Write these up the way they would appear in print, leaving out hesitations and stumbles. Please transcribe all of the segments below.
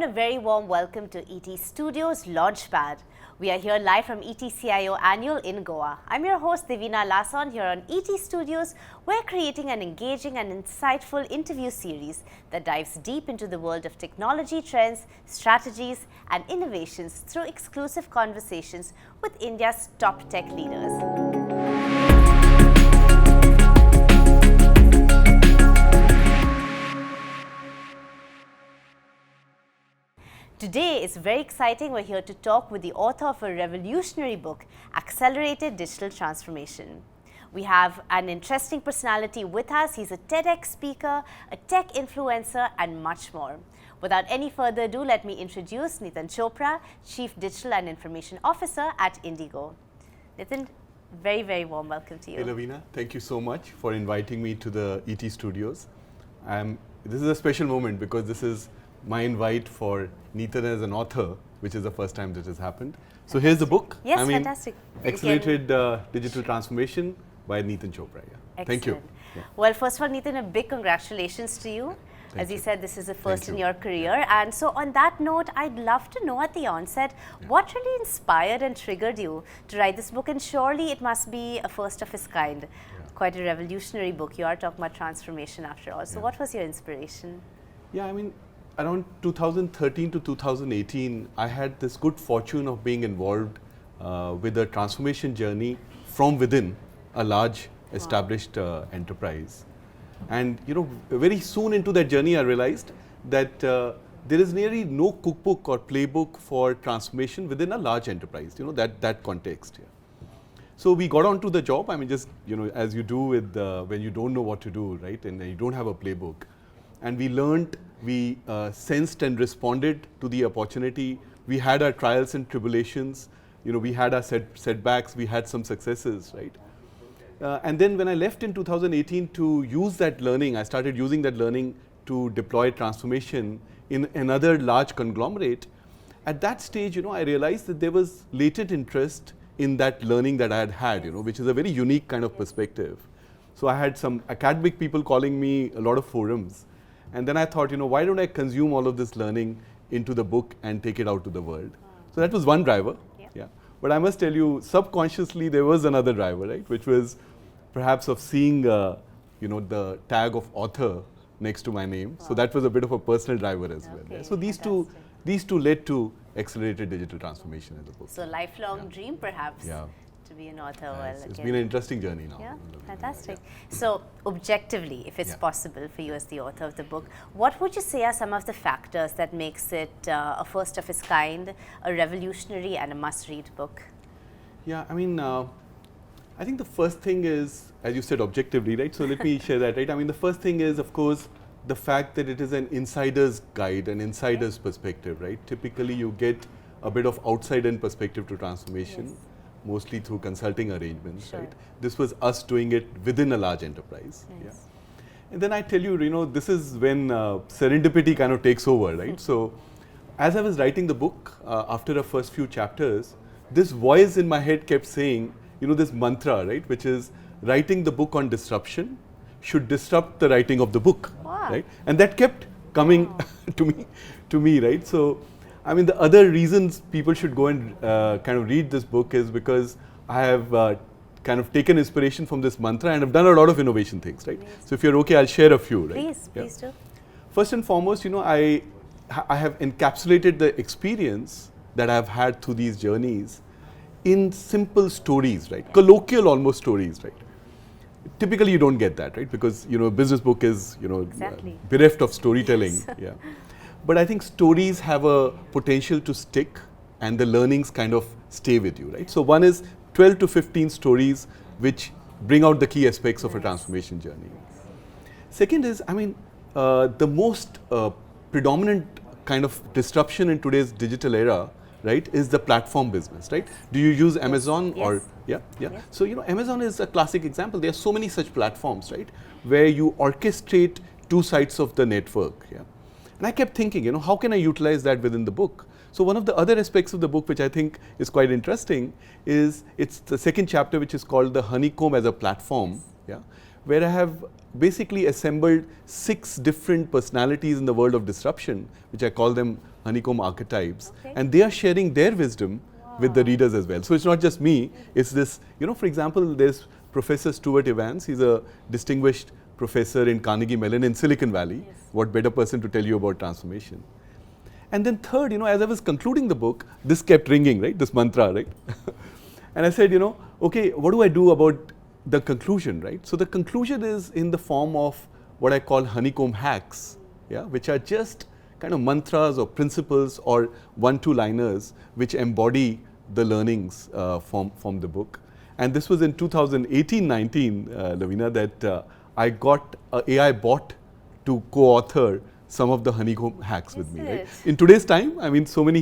and a very warm welcome to ETStudios Launchpad. We are here live from CIDO Annual in Goa. I'm your host Divina Lasson here on ETStudios. We're creating an engaging and insightful interview series that dives deep into the world of technology trends, strategies and innovations through exclusive conversations with India's top tech leaders. Today is very exciting. We're here to talk with the author of a revolutionary book, Accelerated Digital Transformation. We have an interesting personality with us. He's a TEDx speaker, a tech influencer, and much more. Without any further ado, let me introduce Neetan Chopra, Chief Digital and Information Officer at Indigo. Neetan, very, very warm welcome to you. Hey, Lavina. Thank you so much for inviting me to the ETStudios. This is a special moment because this is my invite for Neetan as an author, which is the first time that has happened. So here's the book. Yes, fantastic. Accelerated Digital Transformation by Neetan Chopra. Yeah. Thank you. Yeah. Well, first of all, Neetan, a big congratulations to you. As you said, this is the first in your career. And so on that note, I'd love to know at the onset, what really inspired and triggered you to write this book? And surely it must be a first of its kind, quite a revolutionary book. You are talking about transformation after all. So what was your inspiration? Yeah, I mean, around 2013 to 2018, I had this good fortune of being involved with a transformation journey from within a large established enterprise. And very soon into that journey, I realized that there is nearly no cookbook or playbook for transformation within a large enterprise, that context. Yeah. So we got onto the job, I mean, just, as you do with when you don't know what to do, right? And you don't have a playbook. And we learned, we sensed and responded to the opportunity. We had our trials and tribulations. We had our setbacks. We had some successes, right? And then when I left in 2018 to use that learning, I started using that learning to deploy transformation in another large conglomerate. At that stage, I realized that there was latent interest in that learning that I had, which is a very unique kind of perspective. So I had some academic people calling me a lot of forums. And then I thought, why don't I consume all of this learning into the book and take it out to the world? So that was one driver. Yeah. But I must tell you, subconsciously, there was another driver, right? Which was perhaps of seeing, the tag of author next to my name. So that was a bit of a personal driver as well. Yeah? So these two led to Accelerated Digital Transformation as a book. So lifelong dream, perhaps. Yeah. To be an author. It's been an interesting journey now. Yeah, fantastic. So objectively, if it's possible for you as the author of the book, what would you say are some of the factors that makes it a first of its kind, a revolutionary and a must-read book? Yeah, I mean, I think the first thing is, as you said, objectively, right? So let me share that, right? I mean, the first thing is, of course, the fact that it is an insider's guide, an insider's perspective, right? Typically, you get a bit of outside-in perspective to transformation. Mostly through consulting arrangements, right? This was us doing it within a large enterprise. Yeah. And then I tell you, this is when serendipity kind of takes over, right? So as I was writing the book, after the first few chapters, this voice in my head kept saying, this mantra, right? Which is writing the book on disruption should disrupt the writing of the book, right? And that kept coming to me, right? So I mean, the other reasons people should go and kind of read this book is because I have kind of taken inspiration from this mantra and have done a lot of innovation things, right? So if you're okay, I'll share a few, right? Please do. First and foremost, I have encapsulated the experience that I've had through these journeys in simple stories, right? Colloquial almost stories, right? Typically, you don't get that, right? Because, a business book is, bereft of storytelling. Yeah. But I think stories have a potential to stick and the learnings kind of stay with you, right? So one is 12 to 15 stories which bring out the key aspects of a transformation journey. Second is, I mean, the most predominant kind of disruption in today's digital era, right, is the platform business, right? Do you use Amazon or, yeah? So, Amazon is a classic example. There are so many such platforms, right, where you orchestrate two sides of the network, And I kept thinking, how can I utilize that within the book? So one of the other aspects of the book, which I think is quite interesting, is it's the second chapter, which is called The Honeycomb as a Platform, where I have basically assembled 6 different personalities in the world of disruption, which I call them honeycomb archetypes, Okay. and they are sharing their wisdom with the readers as well. So it's not just me, it's this, for example, there's Professor Stuart Evans. He's a distinguished professor in Carnegie Mellon in Silicon Valley. Yes. What better person to tell you about transformation? And then third, as I was concluding the book, this kept ringing, right? This mantra, right? And I said, okay, what do I do about the conclusion, right? So the conclusion is in the form of what I call honeycomb hacks, yeah, which are just kind of mantras or principles or 1-2 liners which embody the learnings from the book. And this was in 2018-19, Lavina, that I got an AI bot to co-author some of the honeycomb hacks with me. Right? In today's time, I mean, so many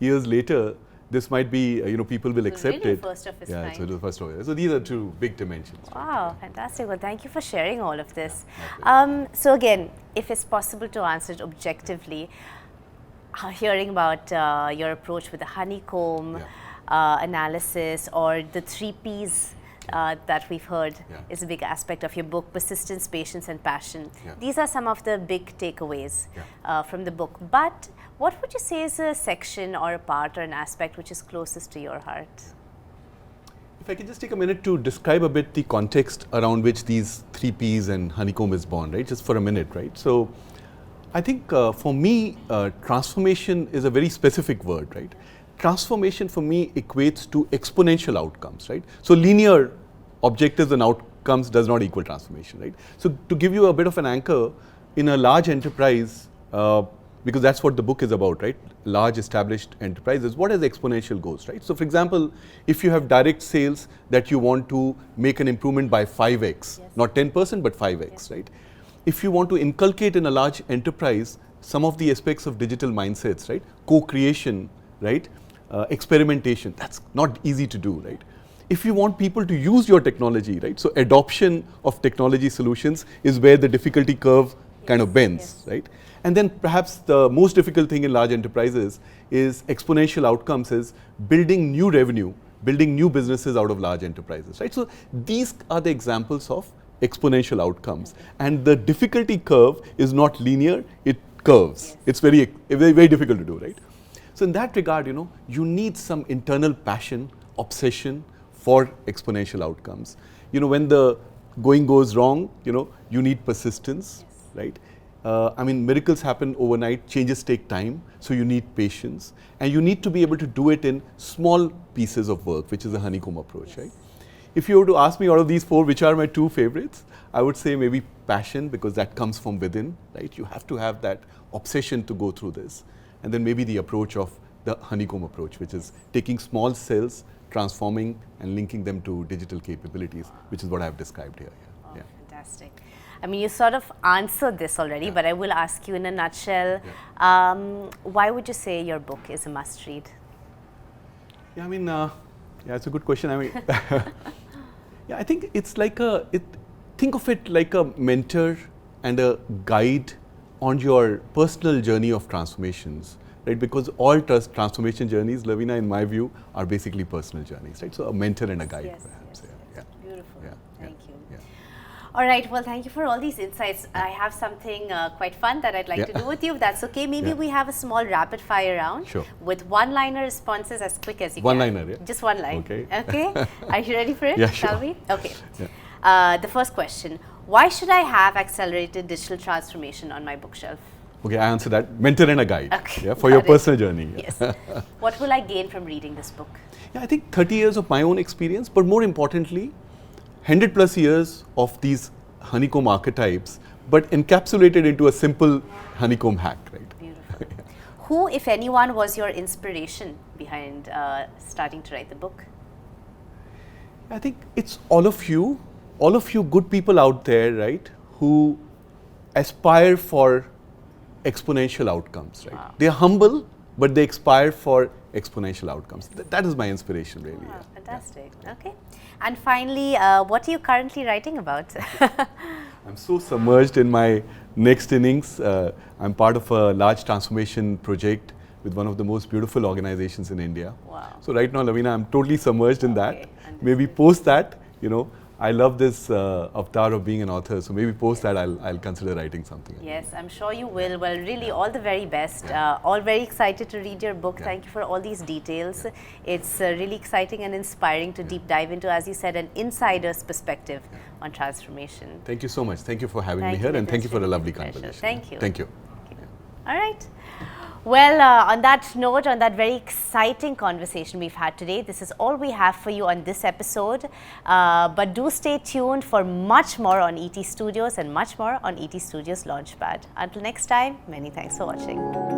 years later, this might be, people will accept really it. First of its yeah, kind. so it was first of its. So these are two big dimensions. Wow, fantastic. Well, thank you for sharing all of this. So again, if it's possible to answer it objectively, hearing about your approach with the honeycomb analysis or the 3 Ps that we've heard is a big aspect of your book: persistence, patience, and passion. These are some of the big takeaways from the book. But what would you say is a section or a part or an aspect which is closest to your heart? If I can just take a minute to describe a bit the context around which these 3 Ps and honeycomb is born, right? Just for a minute, right? So I think for me, transformation is a very specific word, right? Transformation for me equates to exponential outcomes, right? So linear objectives and outcomes does not equal transformation, right? So to give you a bit of an anchor, in a large enterprise, because that's what the book is about, right? Large established enterprises, what is exponential goals, right? So for example, if you have direct sales that you want to make an improvement by 5x, not 10%, but 5x, right? If you want to inculcate in a large enterprise some of the aspects of digital mindsets, right? Co-creation, right? Experimentation, that's not easy to do, right? If you want people to use your technology, right? So adoption of technology solutions is where the difficulty curve kind of bends, right? And then perhaps the most difficult thing in large enterprises is exponential outcomes, is building new revenue, building new businesses out of large enterprises, right? So these are the examples of exponential outcomes. And the difficulty curve is not linear, it curves. It's very, very difficult to do, right? So in that regard, you need some internal passion, obsession for exponential outcomes. When the going goes wrong, you need persistence, right? I mean, miracles happen overnight, changes take time, so you need patience. And you need to be able to do it in small pieces of work, which is a honeycomb approach, right? If you were to ask me out of these 4, which are my 2 favorites, I would say maybe passion, because that comes from within, right? You have to have that obsession to go through this. And then maybe the approach of the honeycomb approach, which is taking small cells, transforming and linking them to digital capabilities, which is what I've described here. Oh, fantastic. I mean, you sort of answered this already, but I will ask you in a nutshell, why would you say your book is a must-read? Yeah, I mean, it's a good question. I mean, I think it's like think of it like a mentor and a guide on your personal journey of transformations, right? Because all transformation journeys, Lavina, in my view, are basically personal journeys, right? So a mentor and a guide, perhaps. Beautiful. Thank you. Yeah. All right. Well, thank you for all these insights. I have something quite fun that I'd like to do with you, if that's okay. Maybe we have a small rapid fire round with one-liner responses as quick as you can. One-liner, Just one line. Okay. Are you ready for it? Yeah, Shall we? Okay. Yeah. The first question: why should I have accelerated digital transformation on my bookshelf? Okay, I answer that. Mentor and a guide. Okay. Yeah, for your personal journey. Yes. What will I gain from reading this book? Yeah, I think 30 years of my own experience, but more importantly, 100+ years of these honeycomb archetypes, but encapsulated into a simple honeycomb hack, right? Beautiful. Who, if anyone, was your inspiration behind starting to write the book? I think it's all of you good people out there, right, who aspire for exponential outcomes, right? Wow. They're humble, but they aspire for exponential outcomes. That is my inspiration, really. Wow, fantastic. Okay. And finally, what are you currently writing about? I'm so submerged in my next innings. I'm part of a large transformation project with one of the most beautiful organizations in India. Wow. So right now, Lavina, I'm totally submerged in that. Maybe post that, I love this avatar of being an author. So maybe post that I'll consider writing something. Yes, I'm sure you will. Well, really, all the very best. All very excited to read your book. Thank you for all these details. It's really exciting and inspiring to deep dive into, as you said, an insider's perspective on transformation. Thank you so much. Thank you for having me here, and thank you for a lovely conversation. Thank you. Thank you. All right. Well, on that note, on that very exciting conversation we've had today, this is all we have for you on this episode. But do stay tuned for much more on ET Studios and much more on ET Studios Launchpad. Until next time, many thanks for watching.